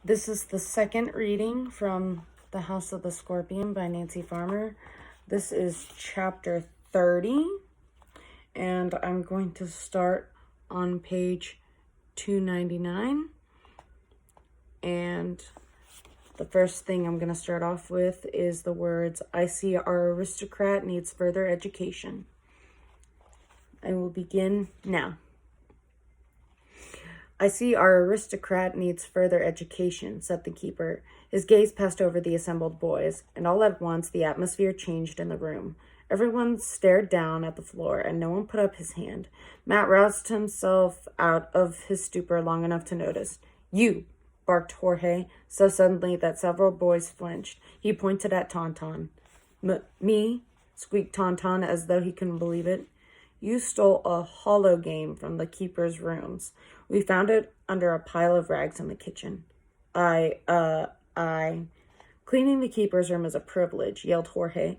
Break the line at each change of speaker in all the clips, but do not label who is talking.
This is the second reading from The House of the Scorpion by Nancy Farmer. This is chapter 30, and I'm going to start on page 299. And the first thing I'm going to start off with is the words, "I see our aristocrat needs further education." I will begin now. "I see our aristocrat needs further education," said the keeper. His gaze passed over the assembled boys, and all at once the atmosphere changed in the room. Everyone stared down at the floor, and no one put up his hand. Matt roused himself out of his stupor long enough to notice. "You!" barked Jorge, so suddenly that several boys flinched. He pointed at Tauntaun. "Me?" squeaked Tauntaun as though he couldn't believe it. "You stole a holo game from the keeper's rooms. We found it under a pile of rags in the kitchen." I... Cleaning the keeper's room is a privilege," yelled Jorge.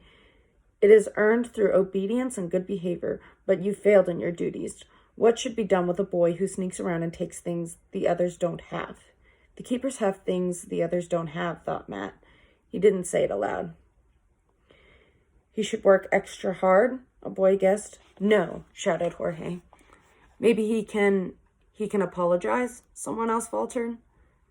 "It is earned through obedience and good behavior, but you failed in your duties. What should be done with a boy who sneaks around and takes things the others don't have?" "The keepers have things the others don't have," thought Matt. He didn't say it aloud. "He should work extra hard," a boy guessed. "No," shouted Jorge. "Maybe he can apologize," someone else faltered.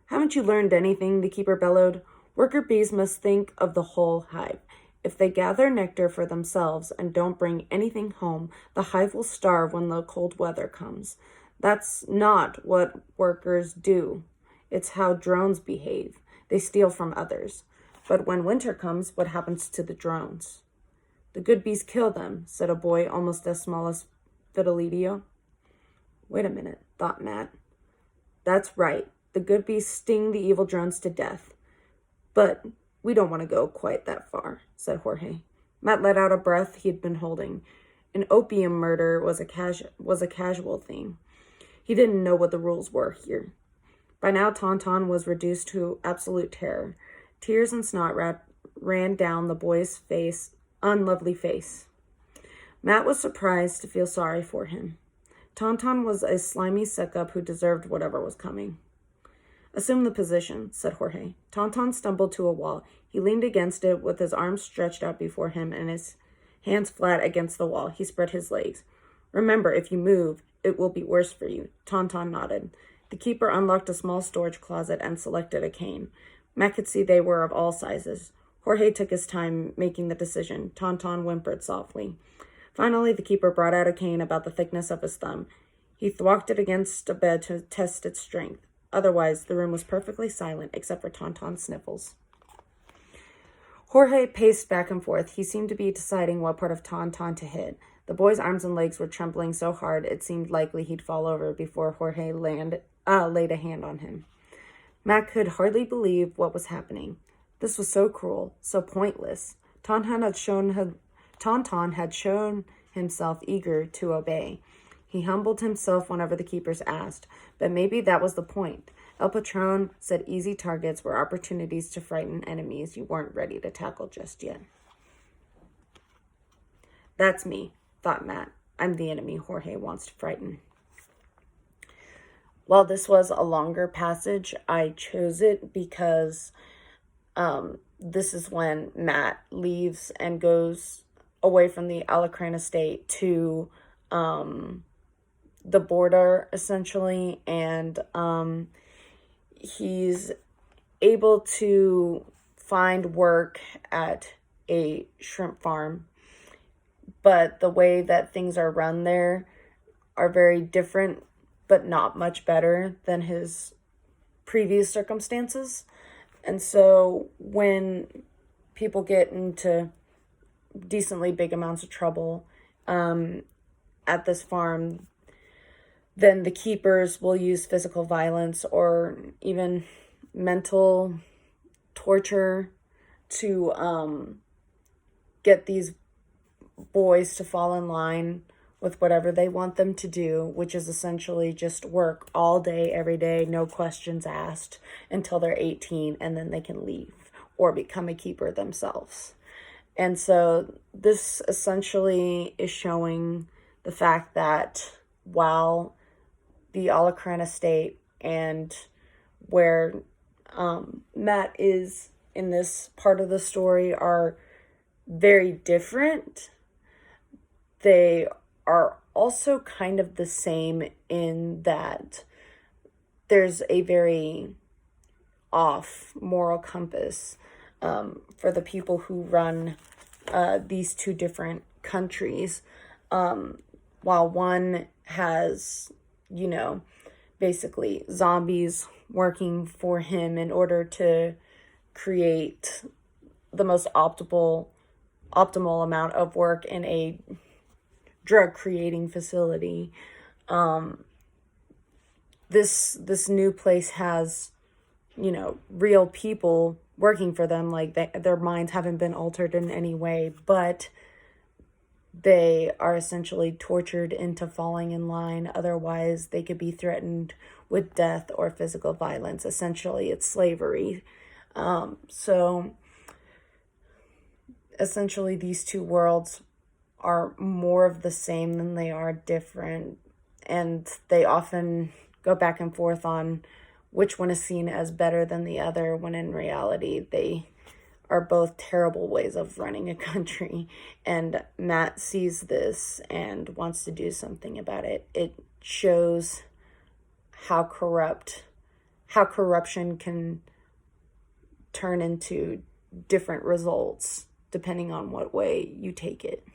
"Haven't you learned anything?" the keeper bellowed. "Worker bees must think of the whole hive. If they gather nectar for themselves and don't bring anything home, the hive will starve when the cold weather comes. That's not what workers do. It's how drones behave. They steal from others. But when winter comes, what happens to the drones?" "The good bees kill them," said a boy almost as small as Fidelio. "Wait a minute," thought Matt. "That's right. The good bees sting the evil drones to death. But we don't want to go quite that far," said Jorge. Matt let out a breath he had been holding. An opium murder was a casual thing. He didn't know what the rules were here. By now, Tauntaun was reduced to absolute terror. Tears and snot ran down the boy's unlovely face. Matt was surprised to feel sorry for him. Tauntaun was a slimy suck-up who deserved whatever was coming. "Assume the position," said Jorge. Tauntaun stumbled to a wall. He leaned against it with his arms stretched out before him and his hands flat against the wall. He spread his legs. "Remember, if you move, it will be worse for you." Tauntaun nodded. The keeper unlocked a small storage closet and selected a cane. Matt could see they were of all sizes. Jorge took his time making the decision. Tauntaun whimpered softly. Finally, the keeper brought out a cane about the thickness of his thumb. He thwacked it against a bed to test its strength. Otherwise, the room was perfectly silent except for Tauntaun's sniffles. Jorge paced back and forth. He seemed to be deciding what part of Tauntaun to hit. The boy's arms and legs were trembling so hard it seemed likely he'd fall over before Jorge laid a hand on him. Matt could hardly believe what was happening. This was so cruel, so pointless. Tauntaun had shown himself eager to obey. He humbled himself whenever the keepers asked, but maybe that was the point. El Patron said easy targets were opportunities to frighten enemies you weren't ready to tackle just yet. "That's me," thought Matt. "I'm the enemy Jorge wants to frighten." While this was a longer passage, I chose it because this is when Matt leaves and goes away from the Alacran estate to the border, essentially, and he's able to find work at a shrimp farm, but the way that things are run there are very different, but not much better than his previous circumstances. And so when people get into decently big amounts of trouble at this farm, then the keepers will use physical violence or even mental torture to get these boys to fall in line with whatever they want them to do, which is essentially just work all day, every day, no questions asked, until they're 18, and then they can leave or become a keeper themselves. And so this essentially is showing the fact that while the Alacran estate and where Matt is, in this part of the story, are very different. They are also kind of the same in that there's a very off moral compass for the people who run these two different countries. While one has, basically zombies working for him in order to create the most optimal amount of work in a drug creating facility. This new place has, real people working for them, like their minds haven't been altered in any way, but they are essentially tortured into falling in line. Otherwise, they could be threatened with death or physical violence. Essentially, it's slavery. So essentially, these two worlds are more of the same than they are different. And they often go back and forth on which one is seen as better than the other, when in reality, they are both terrible ways of running a country. And Matt sees this and wants to do something about it. It shows how corruption can turn into different results depending on what way you take it.